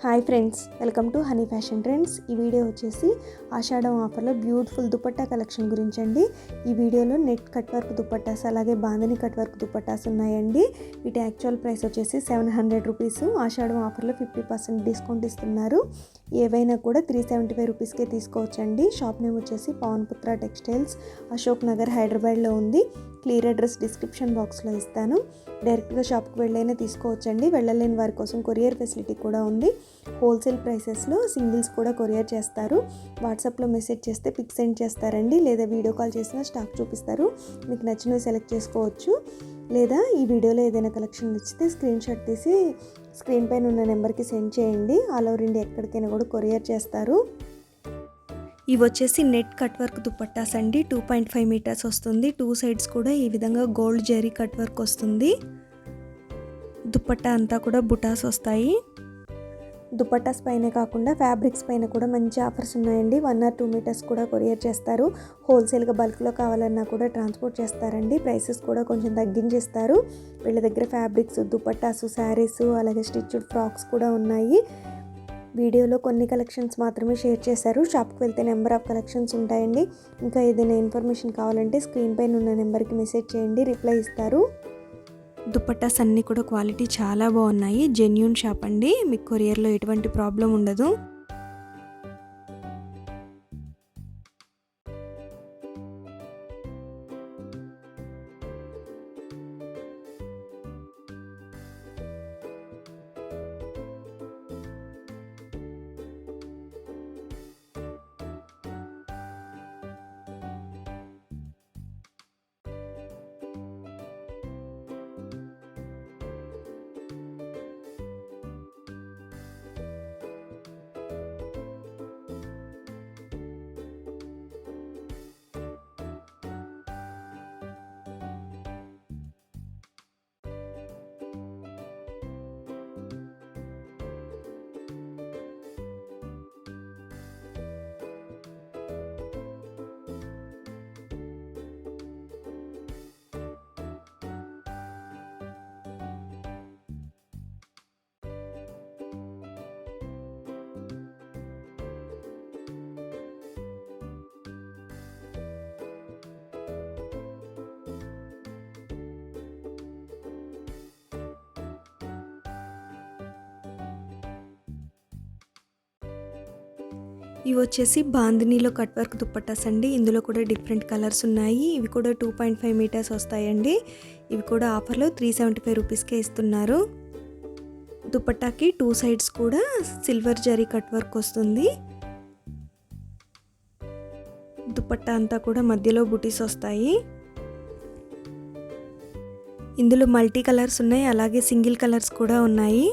Hi friends, welcome to honey fashion trends. ఈ video వచ్చేసి ఆషాఢం ఆఫర్లో బ్యూటిఫుల్ దుపట్టా కలెక్షన్ గురించి అండి. ఈ వీడియోలో నెట్ కట్ వర్క్ దుపట్టాస్ అలాగే బాందని కట్ వర్క్ దుపట్టాస్ ఉన్నాయండి. వీటి యాక్చువల్ ప్రైస్ వచ్చేసి 700 రూపీస్. ఆషాఢం ఆఫర్లో 50% డిస్కౌంట్ ఇస్తున్నారు. ఏవైనా కూడా 375 రూపీస్కే తీసుకోవచ్చండి. షాప్ నేమ్ వచ్చేసి పవన్పుత్ర టెక్స్టైల్స్, అశోక్ నగర్, హైదరాబాద్లో ఉంది. క్లియర్ అడ్రస్ డిస్క్రిప్షన్ బాక్స్లో ఇస్తాను. డైరెక్ట్గా షాప్కి వెళ్ళైనా తీసుకోవచ్చండి. వెళ్ళలేని వారి కోసం కొరియర్ ఫెసిలిటీ కూడా ఉంది. హోల్సేల్ ప్రైసెస్లో సింగిల్స్ కూడా కొరియర్ చేస్తారు. వాట్సాప్లో మెసేజ్ చేస్తే పిక్ సెండ్ చేస్తారండి, లేదా వీడియో కాల్ చేసినా స్టాక్ చూపిస్తారు. మీకు నచ్చినవి సెలెక్ట్ చేసుకోవచ్చు. లేదా ఈ వీడియోలో ఏదైనా కలెక్షన్ నచ్చితే స్క్రీన్ షాట్ తీసి స్క్రీన్ పైన ఉన్న నెంబర్కి సెండ్ చేయండి. ఆల్ ఓవర్ ఇండియా ఎక్కడికైనా కూడా కొరియర్ చేస్తారు. ఇవి వచ్చేసి నెట్ కట్ వర్క్ దుపట్టాస్ అండి. 2.5 మీటర్స్ వస్తుంది. 2 సైడ్స్ కూడా ఈ విధంగా గోల్డ్ జరీ కట్ వర్క్ వస్తుంది. దుపట్టా అంతా కూడా బుటాస్ వస్తాయి. దుపట్టాస్ పైన కాకుండా ఫ్యాబ్రిక్స్ పైన కూడా మంచి ఆఫర్స్ ఉన్నాయండి. 1 or 2 మీటర్స్ కూడా కొరియర్ చేస్తారు. హోల్సేల్గా బల్క్లో కావాలన్నా కూడా ట్రాన్స్పోర్ట్ చేస్తారండి. ప్రైసెస్ కూడా కొంచెం తగ్గించేస్తారు. వీళ్ళ దగ్గర ఫ్యాబ్రిక్స్, దుపట్టాస్, శారీస్ అలాగే స్టిచ్డ్ ఫ్రాక్స్ కూడా ఉన్నాయి. వీడియోలో కొన్ని కలెక్షన్స్ మాత్రమే షేర్ చేశారు. షాప్కి వెళ్తే నెంబర్ ఆఫ్ కలెక్షన్స్ ఉంటాయండి. ఇంకా ఏదైనా ఇన్ఫర్మేషన్ కావాలంటే స్క్రీన్ పైన ఉన్న నెంబర్కి మెసేజ్ చేయండి, రిప్లై ఇస్తారు. దుపట్టాస్ అన్నీ కూడా క్వాలిటీ చాలా బాగున్నాయి. జెన్యూన్ షాప్ అండి. మీకు కొరియర్లో ఎటువంటి ప్రాబ్లం ఉండదు. ఇవి వచ్చేసి బాందినీలో కట్ వర్క్ దుపట్టాస్ అండి. ఇందులో కూడా డిఫరెంట్ కలర్స్ ఉన్నాయి. ఇవి కూడా 2.5 మీటర్స్ వస్తాయండి. ఇవి కూడా ఆఫర్లో 375 రూపీస్కే ఇస్తున్నారు. దుపట్టాకి 2 సైడ్స్ కూడా సిల్వర్ జరీ కట్ వర్క్ వస్తుంది. దుపట్టా అంతా కూడా మధ్యలో బుటీస్ వస్తాయి. ఇందులో మల్టీ కలర్స్ ఉన్నాయి, అలాగే సింగిల్ కలర్స్ కూడా ఉన్నాయి.